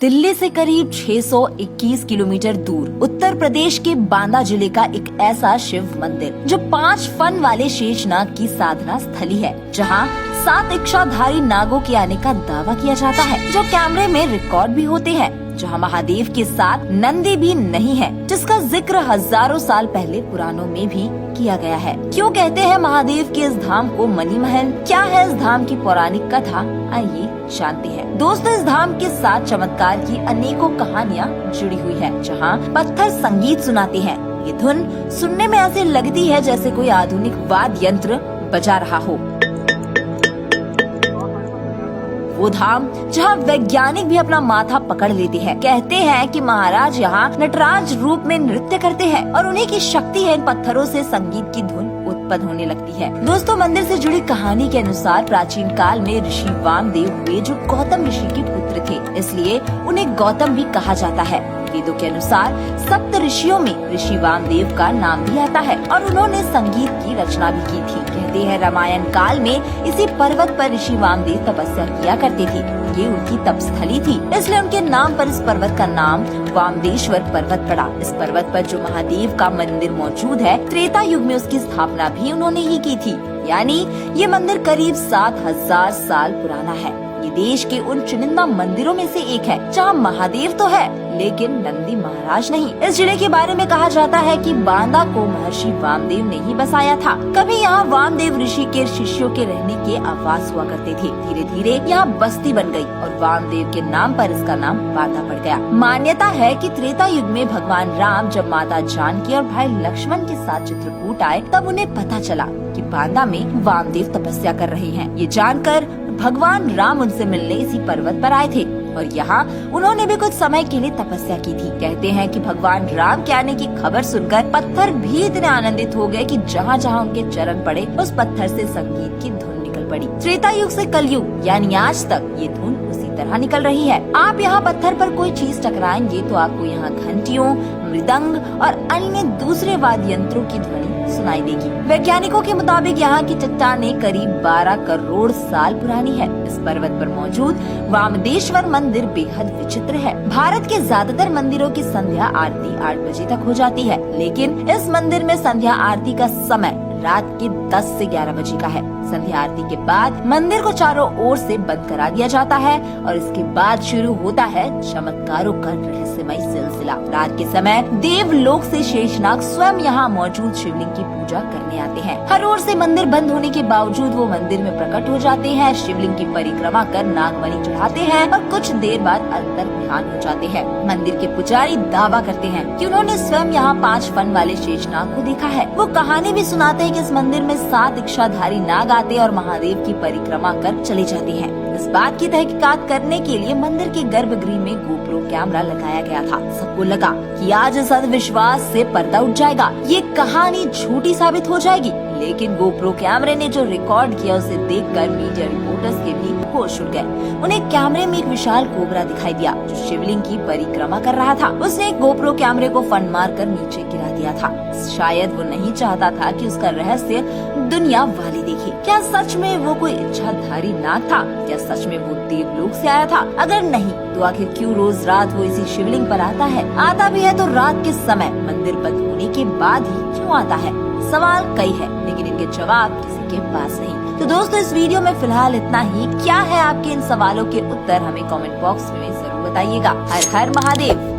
दिल्ली से करीब 621 किलोमीटर दूर उत्तर प्रदेश के बांदा जिले का एक ऐसा शिव मंदिर जो 5 फन वाले शेषनाग की साधना स्थली है, जहां 7 इच्छाधारी नागों के आने का दावा किया जाता है, जो कैमरे में रिकॉर्ड भी होते हैं। जहां महादेव के साथ नंदी भी नहीं है, जिसका जिक्र हजारों साल पहले पुराणों में भी किया गया है। क्यों कहते हैं महादेव के इस धाम को मणि महल? क्या है इस धाम की पौराणिक कथा? आइए जानते हैं। दोस्तों, इस धाम के साथ चमत्कार की अनेकों कहानियां जुड़ी हुई है, जहां पत्थर संगीत सुनाते हैं। ये धुन सुनने में ऐसे लगती है जैसे कोई आधुनिक वाद्य यंत्र बजा रहा हो। वो धाम जहाँ वैज्ञानिक भी अपना माथा पकड़ लेते हैं। कहते हैं कि महाराज यहाँ नटराज रूप में नृत्य करते हैं और उन्हीं की शक्ति है इन पत्थरों से संगीत की धुन उत्पन्न होने लगती है। दोस्तों, मंदिर से जुड़ी कहानी के अनुसार प्राचीन काल में ऋषि वामदेव हुए, जो गौतम ऋषि के पुत्र थे, इसलिए उन्हें गौतम भी कहा जाता है। वेदों के अनुसार सप्त ऋषियों में ऋषि वामदेव का नाम भी आता है और उन्होंने संगीत की रचना भी की थी। कहते हैं रामायण काल में इसी पर्वत पर ऋषि वामदेव तपस्या किया करते थे। ये उनकी तपस्थली थी, इसलिए उनके नाम पर इस पर्वत का नाम वामदेश्वर पर्वत पड़ा। इस पर्वत पर जो महादेव का मंदिर मौजूद है, त्रेता युग में उसकी स्थापना भी उन्होंने ही की थी। यानी ये मंदिर करीब 7000 साल पुराना है। ये देश के उन चुनिंदा मंदिरों में से एक है जहाँ महादेव तो है, लेकिन नंदी महाराज नहीं। इस जिले के बारे में कहा जाता है कि बांदा को महर्षि वामदेव ने ही बसाया था। कभी यहाँ वामदेव ऋषि के शिष्यों के रहने के आवास हुआ करते थे। धीरे धीरे यहाँ बस्ती बन गई और वामदेव के नाम पर इसका नाम बांदा पड़ गया। मान्यता है कि त्रेता युग में भगवान राम जब माता जानकी और भाई लक्ष्मण के साथ चित्रकूट आए, तब उन्हें पता चला कि बांदा में वामदेव तपस्या कर रहे हैं। ये जानकर भगवान राम उनसे मिलने इसी पर्वत पर आए थे और यहाँ उन्होंने भी कुछ समय के लिए तपस्या की थी। कहते हैं कि भगवान राम के आने की खबर सुनकर पत्थर भी इतने आनंदित हो गए कि जहाँ जहाँ उनके चरण पड़े, उस पत्थर से संगीत की धुन निकल पड़ी। त्रेता युग से कलयुग यानी आज तक ये धुन उसी तरह निकल रही है। आप यहाँ पत्थर पर कोई चीज टकराएंगे तो आपको यहाँ घंटियों, मृदंग और अन्य दूसरे वाद्य यंत्रों की ध्वनि सुनाई देगी। वैज्ञानिकों के मुताबिक यहाँ की चट्टानें करीब 12 करोड़ साल पुरानी है। इस पर्वत पर मौजूद वामदेश्वर मंदिर बेहद विचित्र है। भारत के ज्यादातर मंदिरों की संध्या आरती 8 बजे तक हो जाती है, लेकिन इस मंदिर में संध्या आरती का समय रात के 10 से 11 बजे का है। संध्या आरती के बाद मंदिर को चारों ओर से बंद करा दिया जाता है और इसके बाद शुरू होता है चमत्कारों का रहस्यमय सिलसिला। रात के समय देवलोक से शेषनाग स्वयं यहाँ मौजूद शिवलिंग की पूजा करने आते हैं। हर ओर से मंदिर बंद होने के बावजूद वो मंदिर में प्रकट हो जाते हैं, शिवलिंग की परिक्रमा कर नागमणि चढ़ाते हैं और कुछ देर बाद अंतर ध्यान हो जाते हैं। मंदिर के पुजारी दावा करते हैं कि उन्होंने स्वयं यहाँ 5 फन वाले शेषनाग को देखा है। वो कहानी भी सुनाते हैं कि इस मंदिर में 7 इच्छाधारी नाग आते और महादेव की परिक्रमा कर चले जाते हैं। इस बात की तहकीकात करने के लिए मंदिर के गर्भगृह में गोप्रो कैमरा लगाया गया था। सबको लगा कि आज इस अंधविश्वास से पर्दा उठ जाएगा, ये कहानी झूठी साबित हो जाएगी। लेकिन गोप्रो कैमरे ने जो रिकॉर्ड किया उसे देखकर मीडिया रिपोर्टर्स के भी होश उड़ गए। उन्हें कैमरे में एक विशाल कोबरा दिखाई दिया जो शिवलिंग की परिक्रमा कर रहा था। उसने गोप्रो कैमरे को फन मार कर नीचे गिरा दिया था। शायद वो नहीं चाहता था कि उसका रहस्य दुनिया वाले देखे। क्या सच में वो कोई इच्छाधारी नाग था? क्या सच में वो देवलोक से आया था? अगर नहीं तो आखिर क्यों रोज रात वो इसी शिवलिंग पर आता है? आता भी है तो रात के समय मंदिर बंद होने के बाद ही क्यों आता है? सवाल कई है, लेकिन इनके जवाब किसी के पास नहीं। तो दोस्तों, इस वीडियो में फिलहाल इतना ही। क्या है आपके इन सवालों के उत्तर? हमें कमेंट बॉक्स में जरूर बताइएगा। हर हर महादेव।